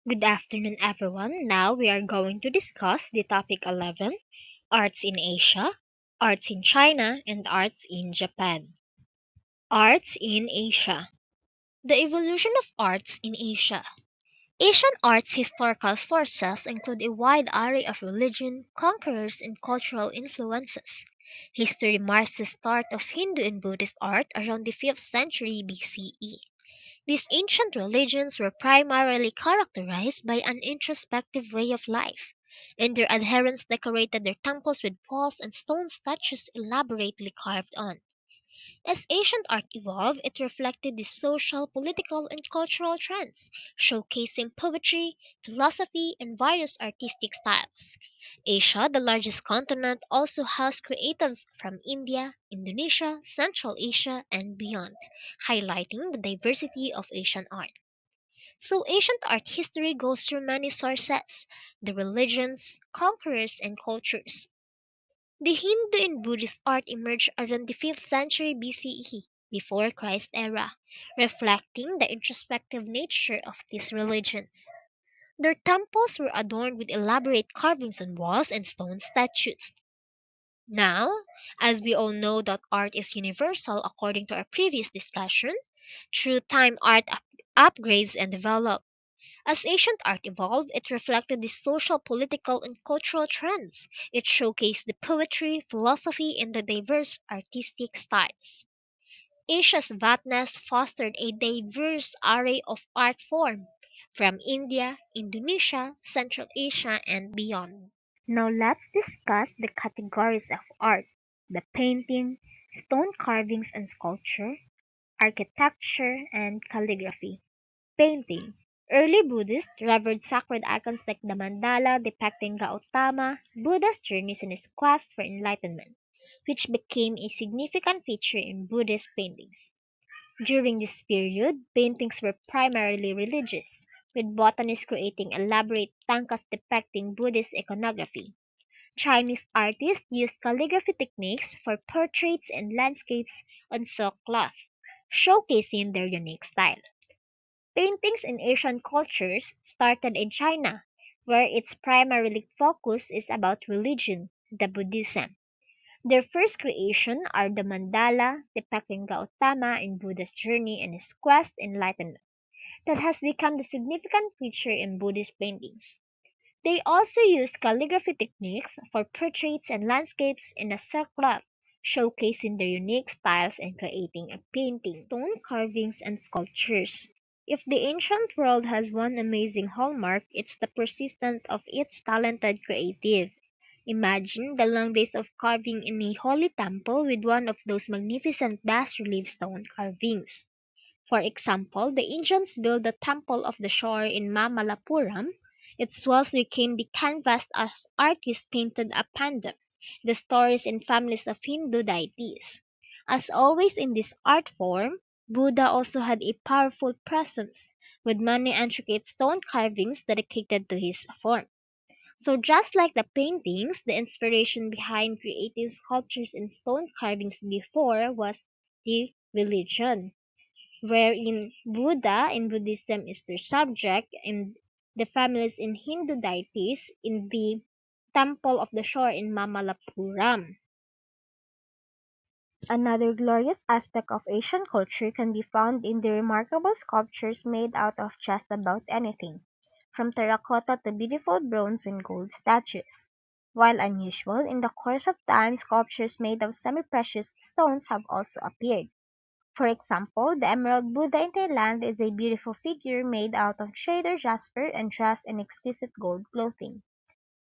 Good afternoon, everyone. Now we are going to discuss the topic 11, arts in Asia, arts in China, and arts in Japan. Arts in Asia. The evolution of arts in Asia. Asian arts historical sources include a wide array of religion, conquerors, and cultural influences. History marks the start of Hindu and Buddhist art around the 5th century BCE. These ancient religions were primarily characterized by an introspective way of life, and their adherents decorated their temples with walls and stone statues elaborately carved on. As ancient art evolved, it reflected the social, political, and cultural trends, showcasing poetry, philosophy, and various artistic styles. Asia, the largest continent, also housed creatives from India, Indonesia, Central Asia, and beyond, highlighting the diversity of Asian art. So, ancient art history goes through many sources: the religions, conquerors, and cultures. The Hindu and Buddhist art emerged around the 5th century BCE, before Christ era, reflecting the introspective nature of these religions. Their temples were adorned with elaborate carvings on walls and stone statues. Now, as we all know that art is universal according to our previous discussion, through time upgrades and developed. As ancient art evolved, it reflected the social, political, and cultural trends. It showcased the poetry, philosophy, and the diverse artistic styles. Asia's vastness fostered a diverse array of art forms, from India, Indonesia, Central Asia, and beyond. Now let's discuss the categories of art: the painting, stone carvings and sculpture, architecture, and calligraphy. Painting. Early Buddhists revered sacred icons like the mandala depicting Gautama, Buddha's journeys and his quest for enlightenment, which became a significant feature in Buddhist paintings. During this period, paintings were primarily religious, with botanists creating elaborate tankas depicting Buddhist iconography. Chinese artists used calligraphy techniques for portraits and landscapes on silk cloth, showcasing their unique style. Paintings in Asian cultures started in China, where its primary focus is about religion, the Buddhism. Their first creation are the mandala depicting Gautama in Buddha's journey and his quest enlightenment that has become the significant feature in Buddhist paintings. They also used calligraphy techniques for portraits and landscapes in a silk cloth, showcasing their unique styles and creating a painting. Stone carvings and sculptures. If the ancient world has one amazing hallmark, it's the persistence of its talented creative. Imagine the long days of carving in a holy temple with one of those magnificent bas-relief stone carvings. For example, the Indians built the Temple of the Shore in Mamallapuram. Its walls became the canvas as artists painted upon them, the stories and families of Hindu deities. As always in this art form, Buddha also had a powerful presence, with many intricate stone carvings dedicated to his form. So just like the paintings, the inspiration behind creating sculptures and stone carvings before was the religion, wherein Buddha in Buddhism is their subject and the families in Hindu deities in the Temple of the Shore in Mamallapuram. Another glorious aspect of Asian culture can be found in the remarkable sculptures made out of just about anything, from terracotta to beautiful bronze and gold statues. While unusual, in the course of time sculptures made of semi-precious stones have also appeared. For example, the Emerald Buddha in Thailand is a beautiful figure made out of jade or jasper and dressed in exquisite gold clothing.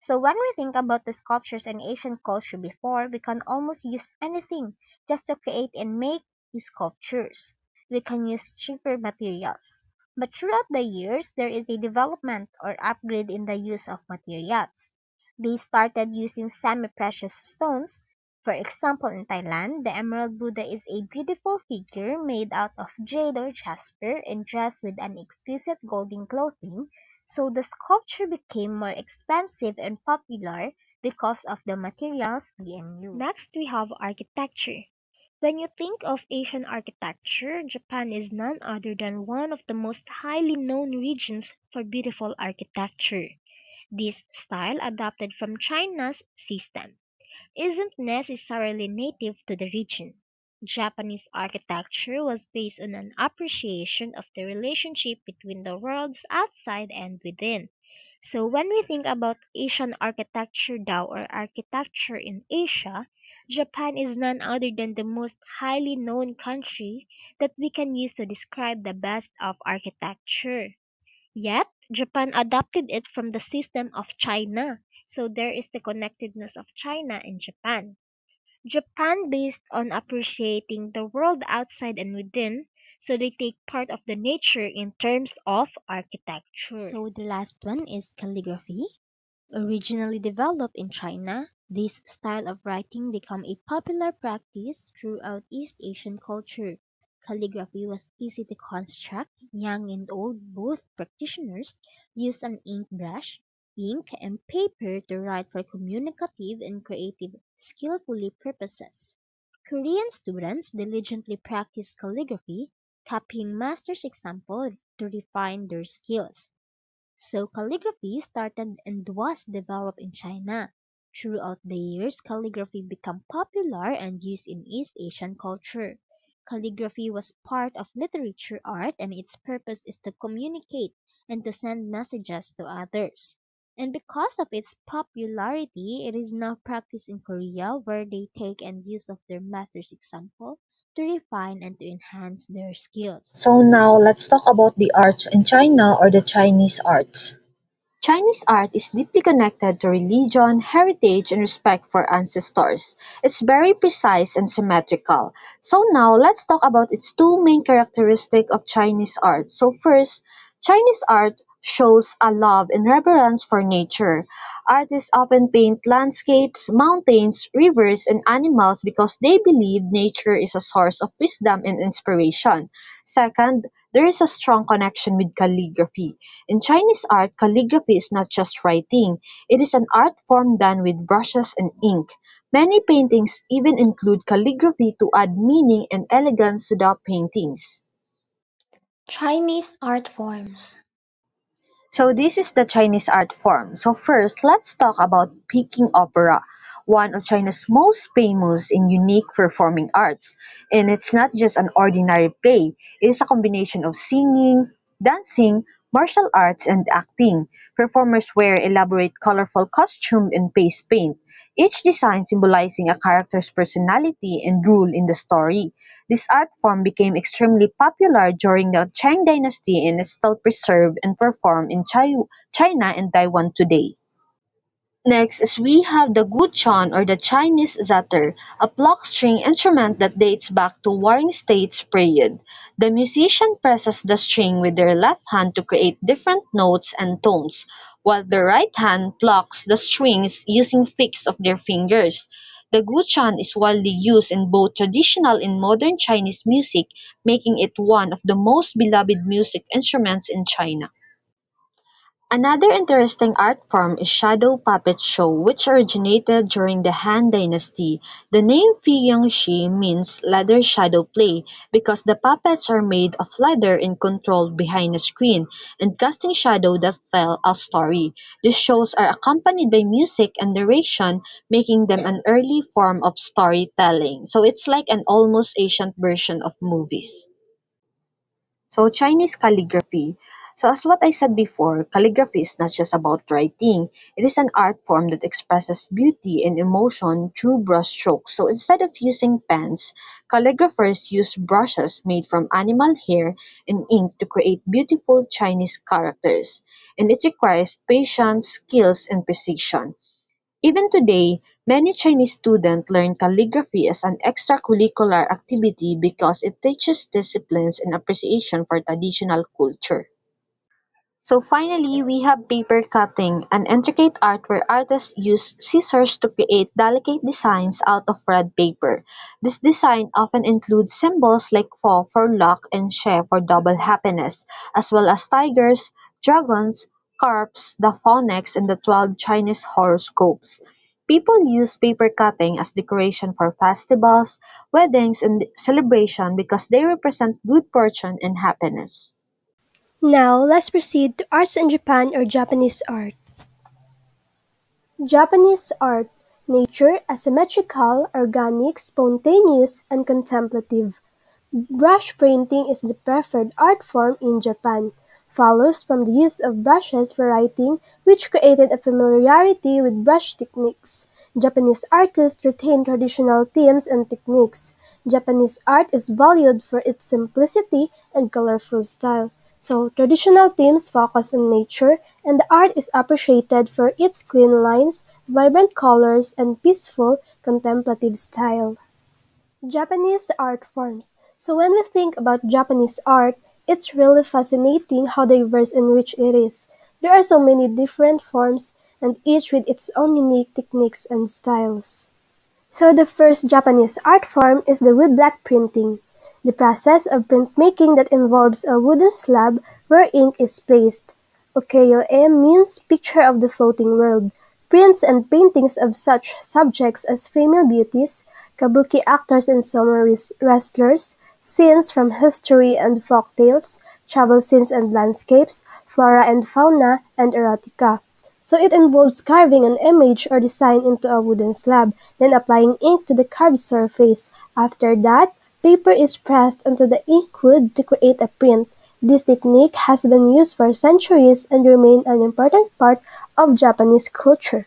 So when we think about the sculptures in Asian culture before, we can almost use anything just to create and make these sculptures. We can use cheaper materials. But throughout the years, there is a development or upgrade in the use of materials. They started using semi-precious stones. For example, in Thailand, the Emerald Buddha is a beautiful figure made out of jade or jasper and dressed with an exquisite golden clothing, so the sculpture became more expensive and popular because of the materials being used. Next, we have architecture. When you think of Asian architecture, Japan is none other than one of the most highly known regions for beautiful architecture. This style, adopted from China's system, isn't necessarily native to the region. Japanese architecture was based on an appreciation of the relationship between the worlds outside and within. So when we think about Asian architecture Dao or architecture in Asia, Japan is none other than the most highly known country that we can use to describe the best of architecture. Yet, Japan adopted it from the system of China. So there is the connectedness of China and Japan. Japan based on appreciating the world outside and within, so they take part of the nature in terms of architecture. So the last one is calligraphy. Originally developed in China, this style of writing became a popular practice throughout East Asian culture. Calligraphy was easy to construct. Young and old, both practitioners, used an ink brush, ink, and paper to write for communicative and creative, skillfully purposes. Korean students diligently practiced calligraphy, copying masters' examples to refine their skills. So calligraphy started and was developed in China. Throughout the years, calligraphy became popular and used in East Asian culture. Calligraphy was part of literature art and its purpose is to communicate and to send messages to others. And because of its popularity, it is now practiced in Korea where they take and use of their master's example to refine and to enhance their skills. So now let's talk about the arts in China or the Chinese arts. Chinese art is deeply connected to religion, heritage, and respect for ancestors. It's very precise and symmetrical. So now let's talk about its two main characteristics of Chinese art. So first, Chinese art shows a love and reverence for nature. Artists often paint landscapes, mountains, rivers, and animals because they believe nature is a source of wisdom and inspiration. Second, there is a strong connection with calligraphy. In Chinese art, calligraphy is not just writing, it is an art form done with brushes and ink. Many paintings even include calligraphy to add meaning and elegance to the paintings. Chinese art forms. So this is the Chinese art form. So first, let's talk about Peking opera, one of China's most famous and unique performing arts. And it's not just an ordinary play. It is a combination of singing, dancing, martial arts, and acting. Performers wear elaborate colorful costume and face paint, each design symbolizing a character's personality and role in the story. This art form became extremely popular during the Qing dynasty and is still preserved and performed in China and Taiwan today. Next is we have the guqian or the Chinese zither, a plucked string instrument that dates back to Warring States period. The musician presses the string with their left hand to create different notes and tones, while the right hand plucks the strings using flicks of their fingers. The guqian is widely used in both traditional and modern Chinese music, making it one of the most beloved music instruments in China. Another interesting art form is shadow puppet show, which originated during the Han Dynasty. The name Fiyongxi means leather shadow play because the puppets are made of leather and controlled behind a screen and casting shadow that tell a story. These shows are accompanied by music and narration, making them an early form of storytelling. So it's like an almost ancient version of movies. So Chinese calligraphy. So as what I said before, calligraphy is not just about writing. It is an art form that expresses beauty and emotion through brushstrokes. So instead of using pens, calligraphers use brushes made from animal hair and ink to create beautiful Chinese characters. And it requires patience, skills, and precision. Even today, many Chinese students learn calligraphy as an extracurricular activity because it teaches disciplines and appreciation for traditional culture. So finally, we have paper cutting, an intricate art where artists use scissors to create delicate designs out of red paper. This design often includes symbols like Fo for luck and She for double happiness, as well as tigers, dragons, carps, the phoenix, and the 12 Chinese horoscopes. People use paper cutting as decoration for festivals, weddings, and celebration because they represent good fortune and happiness. Now, let's proceed to arts in Japan or Japanese art. Japanese art, nature, asymmetrical, organic, spontaneous, and contemplative. Brush painting is the preferred art form in Japan, follows from the use of brushes for writing, which created a familiarity with brush techniques. Japanese artists retain traditional themes and techniques. Japanese art is valued for its simplicity and colorful style. So, traditional themes focus on nature, and the art is appreciated for its clean lines, vibrant colors, and peaceful, contemplative style. Japanese art forms. So when we think about Japanese art, it's really fascinating how diverse and rich it is. There are so many different forms, and each with its own unique techniques and styles. So the first Japanese art form is the woodblock printing, the process of printmaking that involves a wooden slab where ink is placed. Ukiyo-e means picture of the floating world. Prints and paintings of such subjects as female beauties, kabuki actors and sumo wrestlers, scenes from history and folk tales, travel scenes and landscapes, flora and fauna, and erotica. So it involves carving an image or design into a wooden slab, then applying ink to the carved surface. After that, paper is pressed onto the inkwood to create a print. This technique has been used for centuries and remains an important part of Japanese culture.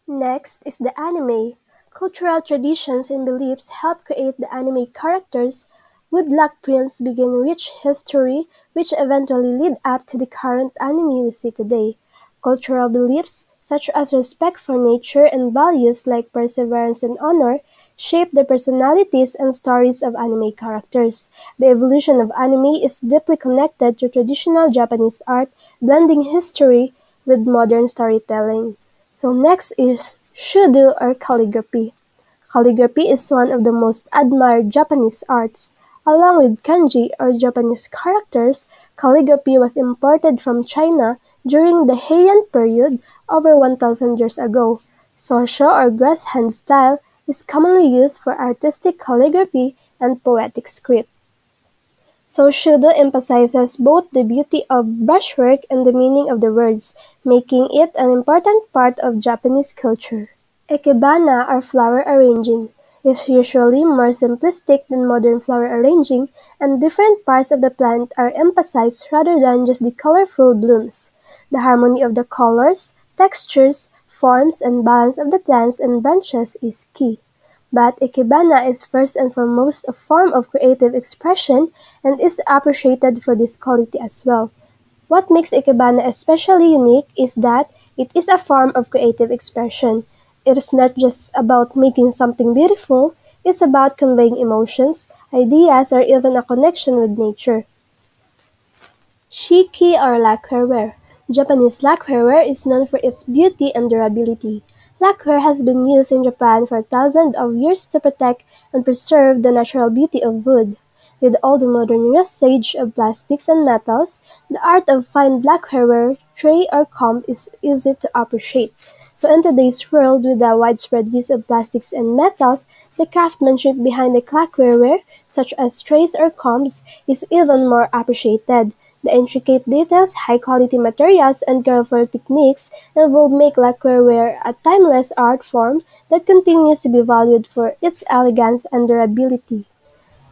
Next is the anime. Cultural traditions and beliefs help create the anime characters. Woodblock prints begin rich history which eventually lead up to the current anime we see today. Cultural beliefs, such as respect for nature and values like perseverance and honor, shape the personalities and stories of anime characters. The evolution of anime is deeply connected to traditional Japanese art, blending history with modern storytelling. So next is Shudo or calligraphy. Calligraphy is one of the most admired Japanese arts. Along with kanji or Japanese characters, calligraphy was imported from China during the Heian period over 1,000 years ago. Sosho or grass hand style is commonly used for artistic calligraphy and poetic script. So Shudo emphasizes both the beauty of brushwork and the meaning of the words, making it an important part of Japanese culture. Ikebana or flower arranging is usually more simplistic than modern flower arranging, and different parts of the plant are emphasized rather than just the colorful blooms. The harmony of the colors, textures, forms, and balance of the plants and branches is key. But ikebana is first and foremost a form of creative expression and is appreciated for this quality as well. What makes ikebana especially unique is that it is a form of creative expression. It is not just about making something beautiful, it's about conveying emotions, ideas, or even a connection with nature. Shiki or lacquerware. Japanese lacquerware is known for its beauty and durability. Lacquer has been used in Japan for thousands of years to protect and preserve the natural beauty of wood. With all the modern usage of plastics and metals, the art of fine lacquerware, tray or comb is easy to appreciate. So in today's world, with the widespread use of plastics and metals, the craftsmanship behind the lacquerware, such as trays or combs, is even more appreciated. The intricate details, high-quality materials, and careful techniques involved make lacquerware a timeless art form that continues to be valued for its elegance and durability.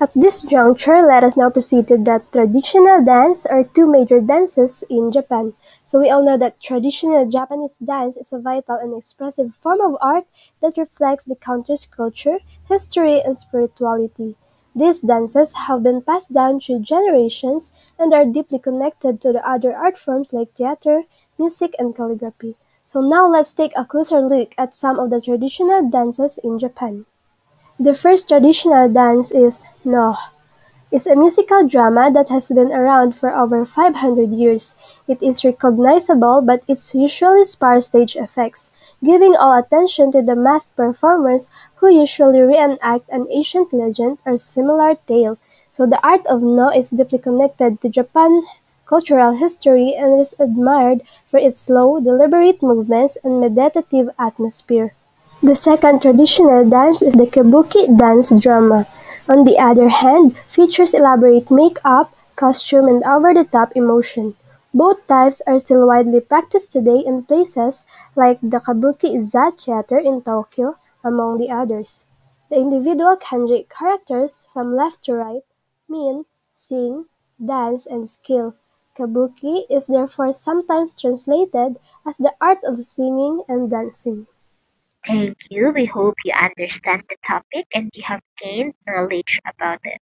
At this juncture, let us now proceed to the traditional dance or two major dances in Japan. So we all know that traditional Japanese dance is a vital and expressive form of art that reflects the country's culture, history, and spirituality. These dances have been passed down through generations and are deeply connected to the other art forms like theater, music, and calligraphy. So now let's take a closer look at some of the traditional dances in Japan. The first traditional dance is No. It's a musical drama that has been around for over 500 years. It is recognizable but it's usually sparse stage effects, giving all attention to the masked performers who usually reenact an ancient legend or similar tale. So the art of No is deeply connected to Japan cultural history and is admired for its slow, deliberate movements and meditative atmosphere. The second traditional dance is the kabuki dance drama. On the other hand, features elaborate makeup, costume, and over-the-top emotion. Both types are still widely practiced today in places like the Kabuki Iza Theater in Tokyo, among the others. The individual kanji characters from left to right mean sing, dance, and skill. Kabuki is therefore sometimes translated as the art of singing and dancing. Thank you. We hope you understand the topic and you have gained knowledge about it.